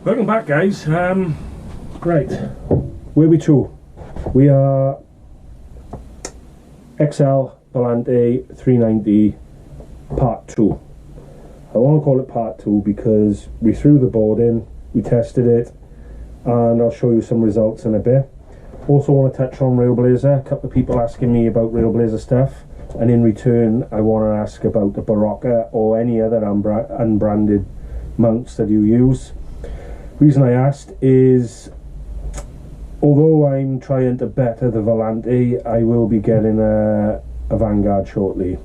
Welcome back, guys. Right, where we to? We are XL Volante 390 part 2. I want to call it part 2 because we threw the board in, we tested it, and I'll show you some results in a bit. Also want to touch on railblaza. A couple of people asking me about railblaza stuff, and in return I want to ask about the borika or any other unbranded mounts that you use. Reason I asked is, although I'm trying to better the volante, I will be getting a vanguard shortly.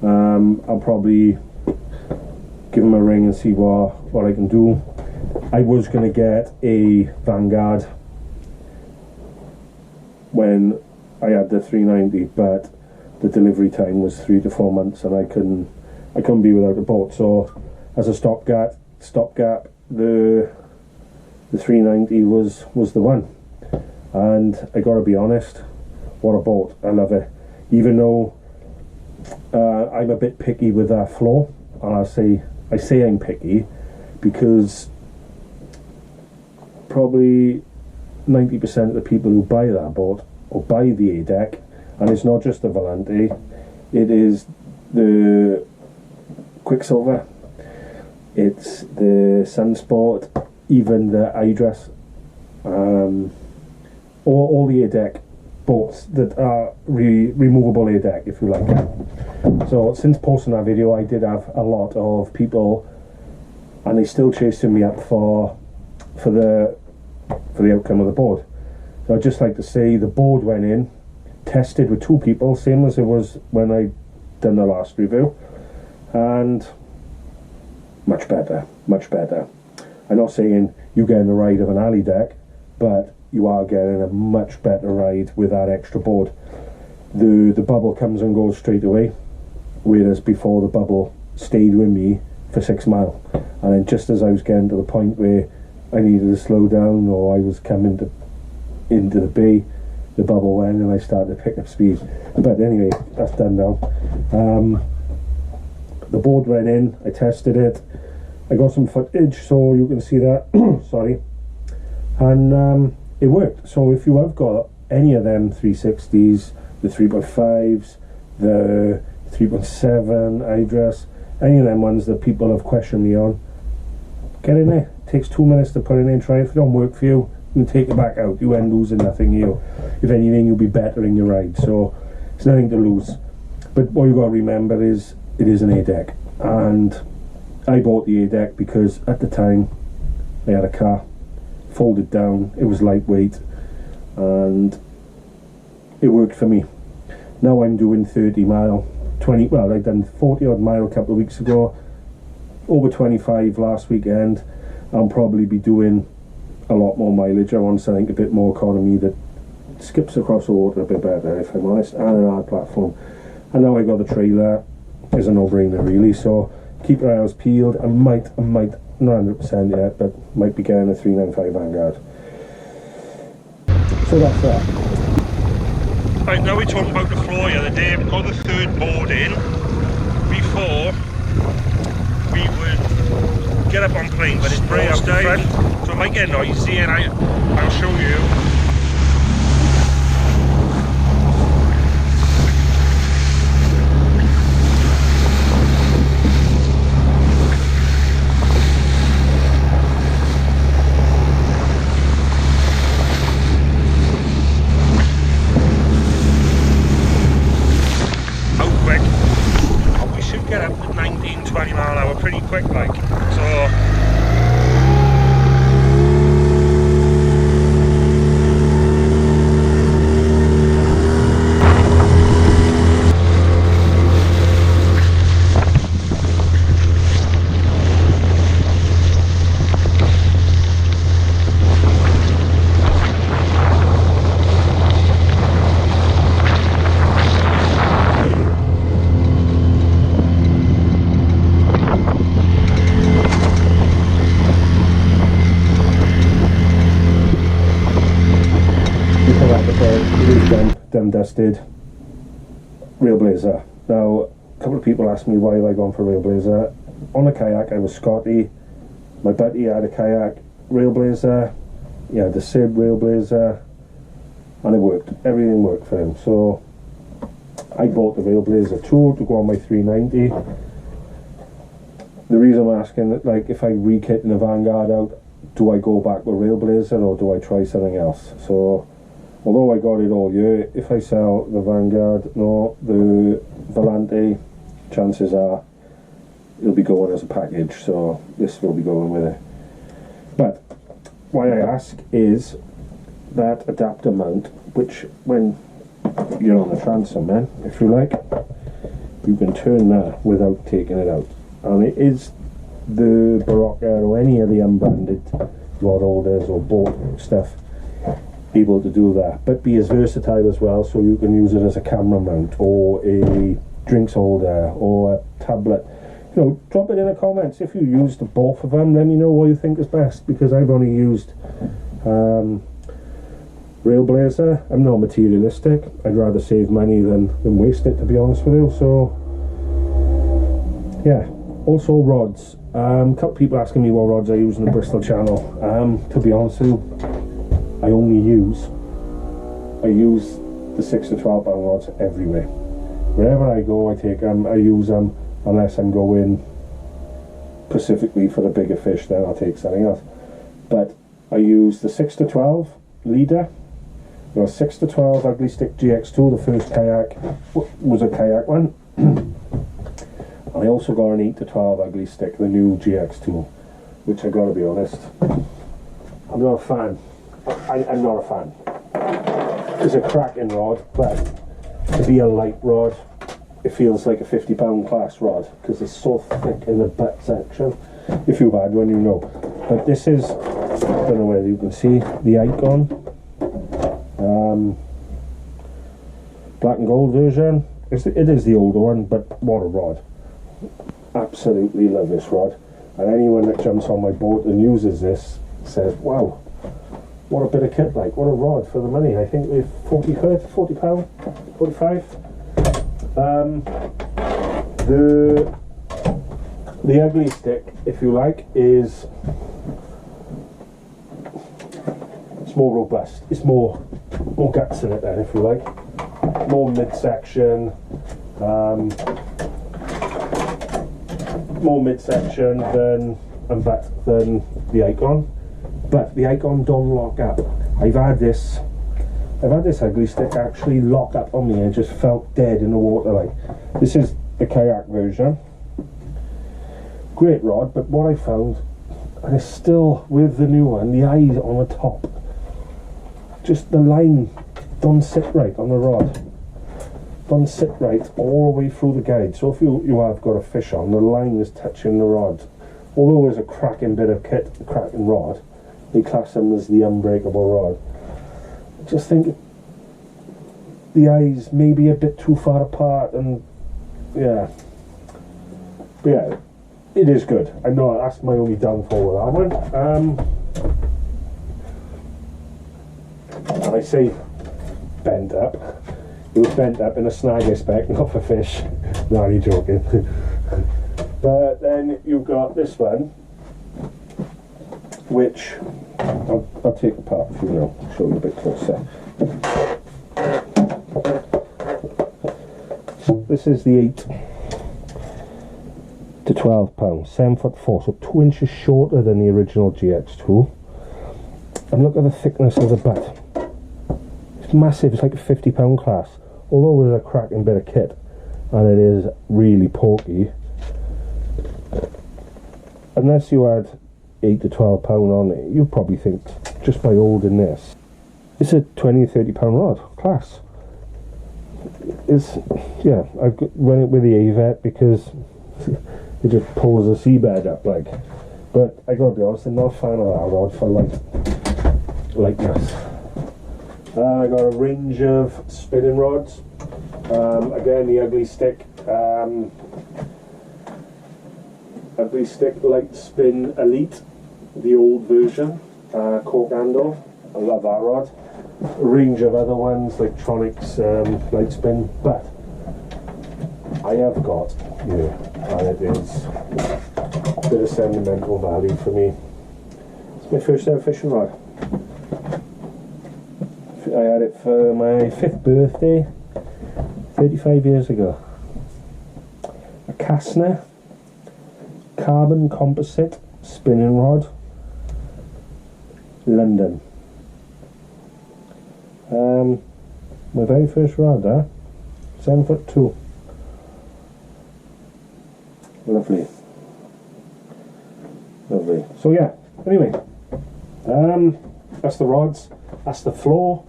I'll probably give him a ring and see what I can do. I was going to get a vanguard when I had the 390, but the delivery time was 3 to 4 months, and I couldn't be without a boat. So as a stopgap, the 390 was the one. And I gotta be honest, what a boat. I love it. Even though I'm a bit picky with that floor, and I say I'm picky because probably 90% of the people who buy that boat or buy the A deck, and it's not just the volante, it is the Quicksilver, it's the Sunsport, even the iDress, all the A deck boats that are removable A deck, if you like. So since posting that video, I did have a lot of people, and they still chasing me up for the outcome of the board. So I'd just like to say the board went in, tested with 2 people, same as it was when I done the last review, and much better. I'm not saying you getting the ride of an alley deck, but you are getting a much better ride with that extra board. The bubble comes and goes straight away, whereas before the bubble stayed with me for 6 miles, and then just as I was getting to the point where I needed to slow down or I was coming into the bay, the bubble went and I started to pick up speed. But anyway, that's done now. The board went in, I tested it, I got some footage so you can see that. Sorry. And it worked. So if you have got any of them 360s, the 3.5s, the 3.7 iDress, any of them ones that people have questioned me on, get in there. It takes 2 minutes to put it in, try it. If it don't work for you, you can take it back out. You end losing nothing. If anything, you'll be bettering your ride. So it's nothing to lose. But what you got to remember is it is an A deck, and I bought the A deck because at the time I had a car, folded down, it was lightweight, and it worked for me. Now I'm doing 30 mile, 20. Well, I done 40 odd mile a couple of weeks ago, over 25 last weekend. I'll probably be doing a lot more mileage. I want something a bit more economy that skips across the water a bit better, if I'm honest, and an hard platform. And now I got the trailer, it's a no-brainer really. So keep your eyes peeled. I might, not 100% yet, but might be getting a 395 Vanguard. So that's that. Right, now we're talking about the floor the other day. We've got the 3rd board in. Before we would get up on plane, but it's spray up the front, so it might get noisy, and I'll show you. Get up to 19, 20 mile an hour pretty quick, like, so done dusted. Railblaza. Now, a couple of people asked me why have I gone for railblaza. On a kayak I was Scotty, my buddy had a kayak, railblaza, yeah, the Sid railblaza, and it worked. Everything worked for him. So I bought the railblaza 2 to go on my 390. The reason I'm asking, like, if I re-kit in the Vanguard out, do I go back with railblaza or do I try something else? So although I got it all year, if I sell the Vanguard, no, the Volante, chances are it'll be going as a package, so this will be going with it. But why I ask is that adapter mount, which when you're on the transom, man, if you like, you can turn that without taking it out, and it is the Borika or any of the unbranded rod holders or boat stuff able to do that, but be as versatile as well, so you can use it as a camera mount or a drinks holder or a tablet. You know, drop it in the comments if you used both of them. Let me know what you think is best, because I've only used railblaza. I'm not materialistic. I'd rather save money than waste it, to be honest with you. So yeah. Also rods. A couple people asking me what rods I use in the Bristol channel. To be honest with you, I use the 6 to 12 pound rods everywhere. Wherever I go, I take them. I use them. Unless I'm going specifically for the bigger fish, then I'll take something else. But I use the 6 to 12 leader, the 6 to 12 uglystik GX2, the first kayak was a kayak one. I also got an 8 to 12 uglystik, the new GX2, which I gotta be honest, I'm not a fan. I'm not a fan. It's a cracking rod, but to be a light rod, it feels like a 50 pound class rod because it's so thick in the butt section. If you've had one, you know. But this is, I don't know whether you can see, the Icon black and gold version. It is the older one, but what a rod. Absolutely love this rod. And anyone that jumps on my boat and uses this says, wow, what a bit of kit, like, what a rod for the money. I think we're 40 quid, 40 pound, 45. The uglystik, if you like, is it's more robust. It's more guts in it then, if you like. More midsection, than the Icon. But the Icon don't lock up. I've had this uglystik actually lock up on me and just felt dead in the water. Like, this is the kayak version. Great rod, but what I found, and it's still with the new one, the eyes on the top, just the line don't sit right on the rod. Don't sit right all the way through the guide. So if you have got a fish on, the line is touching the rod. Although it's a cracking bit of kit, a cracking rod, they class them as the unbreakable rod. I just think the eyes may be a bit too far apart, and yeah. But yeah, it is good. I know that's my only downfall with that one. And I say bent up. It was bent up in a snag spec, not for fish. No, you're joking. But then you've got this one, which I'll take apart for you now, show you a bit closer. This is the 8 to 12 pounds, 7'4", so 2 inches shorter than the original GX2. And look at the thickness of the butt. It's massive. It's like a 50 pound class. Although it's a cracking bit of kit, and it is really porky. Unless you had 8 to 12 pound on it, you'd probably think just by holding this, it's a 20-30 pound rod class. It's, yeah, I've run it with the AVET because it just pulls the seabed up, like. But I gotta be honest, I'm not a fan of that rod for lightness. I got a range of spinning rods. Again, the uglystik Light Spin Elite, the old version, cork handle. I love that rod. A range of other ones like Tronics Light Spin, but I have got here, and it is a bit of sentimental value for me. It's My first ever fishing rod. I had it for my 5th birthday 35 years ago. A Kastner carbon composite spinning rod, London. My very first rod, 7'2". Lovely. Lovely. So yeah, anyway, that's the rods, that's the floor.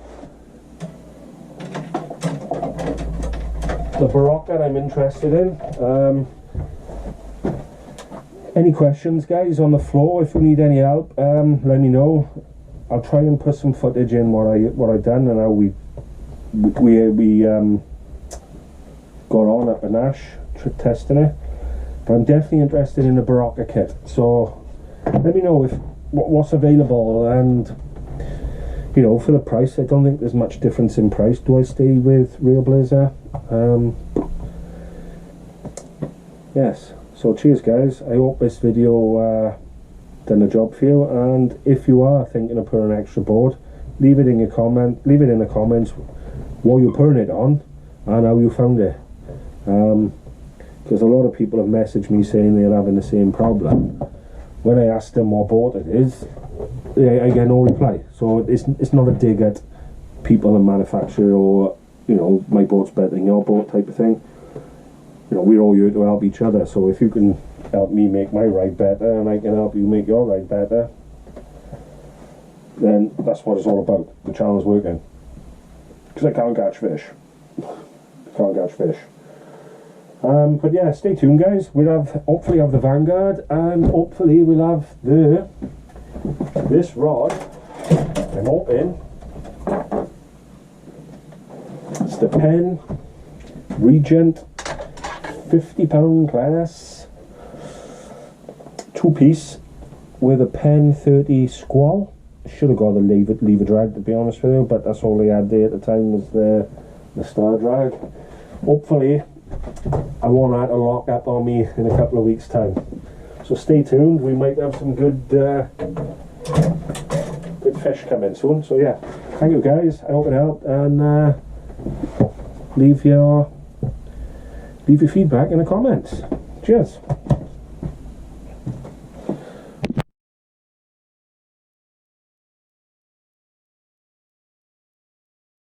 The borika I'm interested in. Any questions, guys, on the floor? If you need any help, let me know. I'll try and put some footage in what I done and how we got on at the Nash testing it. But I'm definitely interested in the borika kit. So let me know if what's available, and you know, for the price, I don't think there's much difference in price. Do I stay with railblaza? Yes. So cheers, guys. I hope this video done the job for you, and if you are thinking of putting an extra board, leave it in the comments what you're putting it on and how you found it, because a lot of people have messaged me saying they're having the same problem. When I ask them what boat it is, I get no reply. So it's not a dig at people and manufacturer, or you know, my boat's better than your boat type of thing. You know, we're all here to help each other, so if you can help me make my ride better and I can help you make your ride better, then that's what it's all about. The channel's working. Because I can't catch fish. But yeah, stay tuned, guys. We'll hopefully have the Vanguard, and hopefully we'll have this rod. I'm hoping it's the Penn Regent 50-pound class 2-piece with a Penn 30 squall. Should have got the lever drag, to be honest with you, but that's all they had there at the time was the star drag. Hopefully I won't have to lock up on me in a couple of weeks' time. So stay tuned. We might have some good fish coming soon. So yeah, thank you, guys. I hope it helped, and leave your feedback in the comments. Cheers.